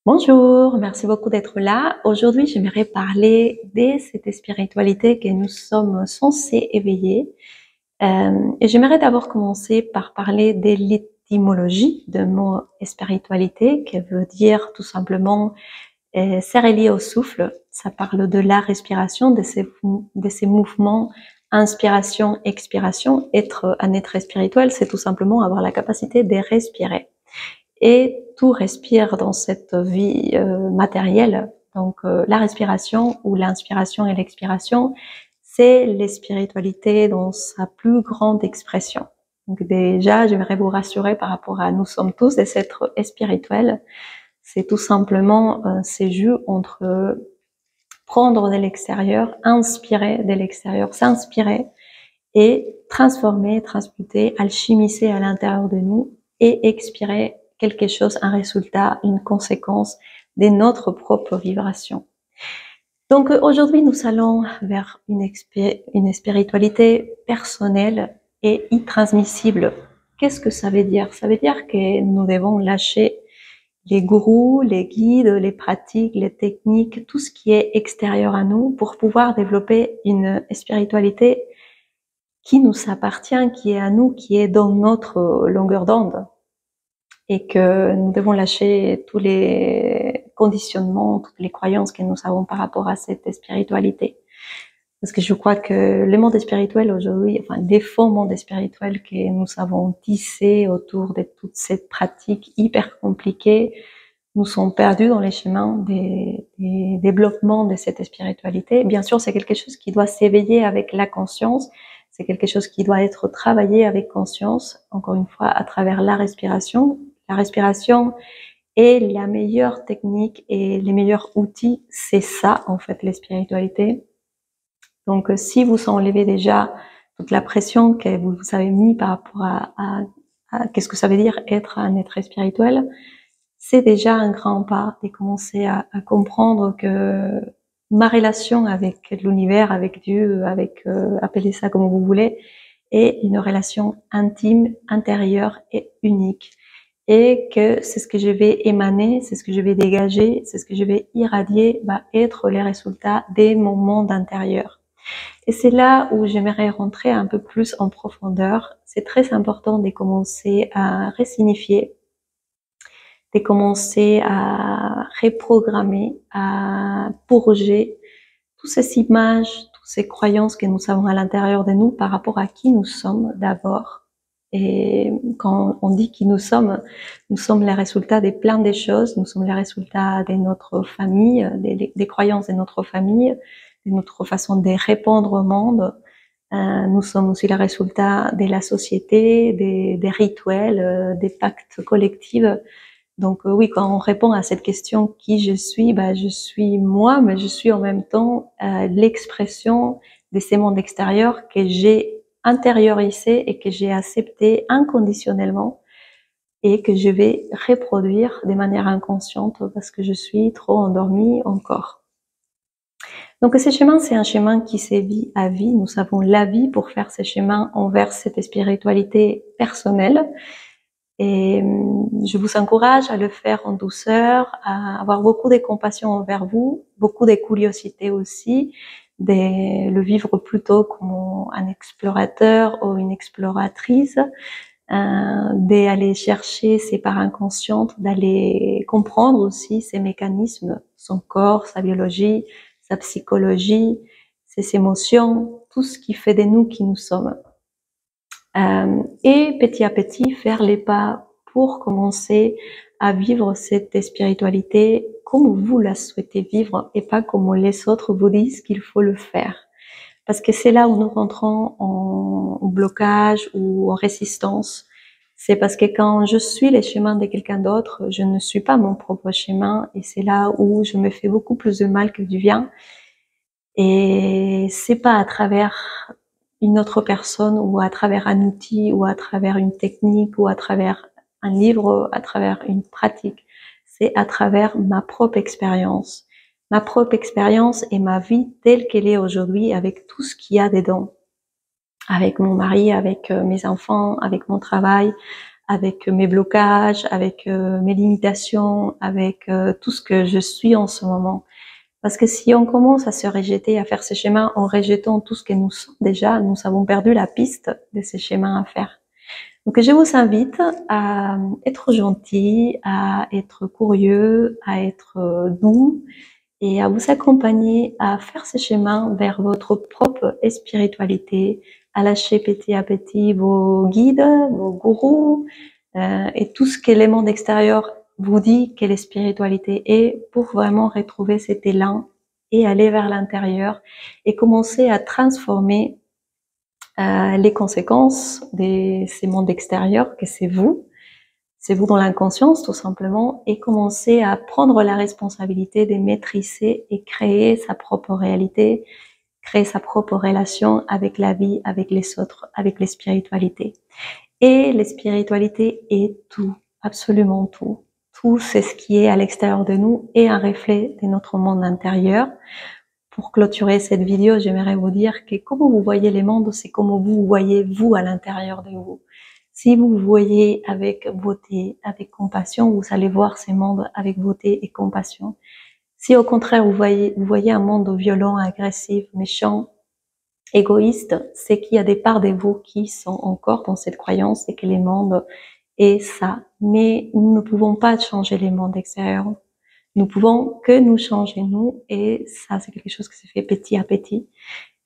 Bonjour, merci beaucoup d'être là. Aujourd'hui, j'aimerais parler de cette spiritualité que nous sommes censés éveiller. Et j'aimerais d'abord commencer par parler de l'étymologie de mot spiritualité, qui veut dire tout simplement c'est relié au souffle. Ça parle de la respiration, de ces mouvements, inspiration, expiration. Être un être spirituel, c'est tout simplement avoir la capacité de respirer. Et tout respire dans cette vie matérielle. Donc la respiration ou l'inspiration et l'expiration, c'est les spiritualités dans sa plus grande expression. Donc déjà, j'aimerais vous rassurer par rapport à nous sommes tous des êtres spirituels. C'est tout simplement ces jeux entre prendre de l'extérieur, inspirer de l'extérieur, s'inspirer et transformer, transmuter, alchimiser à l'intérieur de nous et expirer quelque chose, un résultat, une conséquence de notre propre vibration. Donc aujourd'hui, nous allons vers une spiritualité personnelle et intransmissible. Qu'est-ce que ça veut dire? Ça veut dire que nous devons lâcher les gourous, les guides, les pratiques, les techniques, tout ce qui est extérieur à nous pour pouvoir développer une spiritualité qui nous appartient, qui est à nous, qui est dans notre longueur d'onde. Et que nous devons lâcher tous les conditionnements, toutes les croyances que nous avons par rapport à cette spiritualité. Parce que je crois que le monde spirituel aujourd'hui, enfin les faux mondes spirituels que nous avons tissés autour de toute cette pratique hyper compliquée, nous sommes perdus dans les chemins des développements de cette spiritualité. Bien sûr, c'est quelque chose qui doit s'éveiller avec la conscience, c'est quelque chose qui doit être travaillé avec conscience, encore une fois, à travers la respiration. La respiration est la meilleure technique et les meilleurs outils, c'est ça, en fait, la spiritualité. Donc, si vous enlevez déjà toute la pression que vous avez mis par rapport à qu'est-ce que ça veut dire être un être spirituel, c'est déjà un grand pas de commencer à comprendre que ma relation avec l'univers, avec Dieu, avec appelez ça comme vous voulez, est une relation intime, intérieure et unique. Et que c'est ce que je vais émaner, c'est ce que je vais dégager, c'est ce que je vais irradier, va être les résultats des mon monde intérieur. Et c'est là où j'aimerais rentrer un peu plus en profondeur. C'est très important de commencer à resignifier, de commencer à reprogrammer, à purger toutes ces images, toutes ces croyances que nous avons à l'intérieur de nous par rapport à qui nous sommes d'abord. Et quand on dit qui nous sommes les résultats de plein de choses, nous sommes les résultats de notre famille, des croyances de notre famille, de notre façon de répondre au monde. Nous sommes aussi les résultats de la société, des rituels, des pactes collectifs. Donc oui, quand on répond à cette question qui je suis suis moi, mais je suis en même temps l'expression de ces mondes extérieurs que j'ai intériorisé et que j'ai accepté inconditionnellement et que je vais reproduire de manière inconsciente parce que je suis trop endormie encore. Donc ce chemin, c'est un chemin qui se vit à vie. Nous avons la vie pour faire ce chemin envers cette spiritualité personnelle. Et je vous encourage à le faire en douceur, à avoir beaucoup de compassion envers vous, beaucoup de curiosité aussi, de le vivre plutôt comme un explorateur ou une exploratrice, d'aller chercher ses parts inconscientes, d'aller comprendre aussi ses mécanismes, son corps, sa biologie, sa psychologie, ses émotions, tout ce qui fait de nous qui nous sommes. Et petit à petit faire les pas pour commencer à vivre cette spiritualité comme vous la souhaitez vivre et pas comme les autres vous disent qu'il faut le faire. Parce que c'est là où nous rentrons en blocage ou en résistance. C'est parce que quand je suis les chemins de quelqu'un d'autre, je ne suis pas mon propre chemin et c'est là où je me fais beaucoup plus de mal que du bien. Et c'est pas à travers une autre personne ou à travers un outil ou à travers une technique ou à travers un livre, à travers une pratique. C'est à travers ma propre expérience. Ma propre expérience et ma vie telle qu'elle est aujourd'hui avec tout ce qu'il y a dedans. Avec mon mari, avec mes enfants, avec mon travail, avec mes blocages, avec mes limitations, avec tout ce que je suis en ce moment. Parce que si on commence à se rejeter, à faire ces schémas en rejetant tout ce que nous sommes déjà, nous avons perdu la piste de ces schémas à faire. Donc je vous invite à être gentil, à être curieux, à être doux et à vous accompagner à faire ces chemins vers votre propre spiritualité, à lâcher petit à petit vos guides, vos gourous et tout ce que le monde extérieur vous dit que la spiritualité est pour vraiment retrouver cet élan et aller vers l'intérieur et commencer à transformer les conséquences de ces mondes extérieurs que c'est vous dans l'inconscience tout simplement, et commencer à prendre la responsabilité de maîtriser et créer sa propre réalité, créer sa propre relation avec la vie, avec les autres, avec les spiritualités. Et la spiritualité est tout, absolument tout. Tout, c'est ce qui est à l'extérieur de nous et un reflet de notre monde intérieur. Pour clôturer cette vidéo, j'aimerais vous dire que comment vous voyez les mondes, c'est comment vous voyez vous à l'intérieur de vous. Si vous voyez avec beauté, avec compassion, vous allez voir ces mondes avec beauté et compassion. Si au contraire vous voyez un monde violent, agressif, méchant, égoïste, c'est qu'il y a des parts de vous qui sont encore dans cette croyance et que les mondes est ça. Mais nous ne pouvons pas changer les mondes extérieurs. Nous pouvons que nous changer nous, et ça c'est quelque chose qui se fait petit à petit.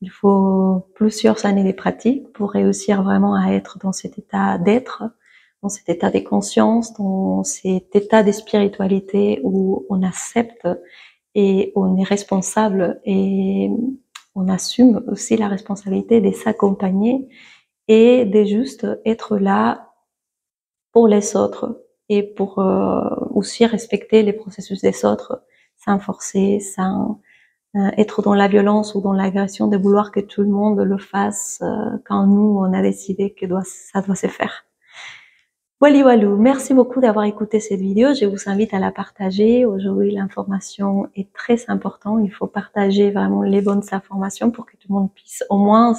Il faut plusieurs années de pratique pour réussir vraiment à être dans cet état d'être, dans cet état de conscience, dans cet état de spiritualité où on accepte et on est responsable et on assume aussi la responsabilité de s'accompagner et de juste être là pour les autres et pour aussi respecter les processus des autres sans forcer, sans être dans la violence ou dans l'agression de vouloir que tout le monde le fasse quand nous on a décidé que ça doit se faire. Voilà, walou, merci beaucoup d'avoir écouté cette vidéo. Je vous invite à la partager. Aujourd'hui, l'information est très importante. Il faut partager vraiment les bonnes informations pour que tout le monde puisse au moins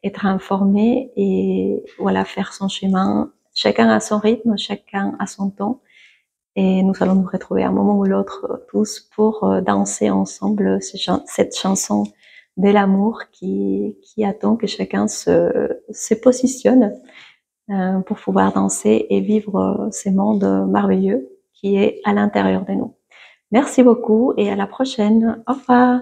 être informé et voilà, faire son chemin. Chacun a son rythme, chacun a son temps. Et nous allons nous retrouver à un moment ou l'autre tous pour danser ensemble cette chanson de l'amour qui attend que chacun se positionne pour pouvoir danser et vivre ce monde merveilleux qui est à l'intérieur de nous. Merci beaucoup et à la prochaine. Au revoir.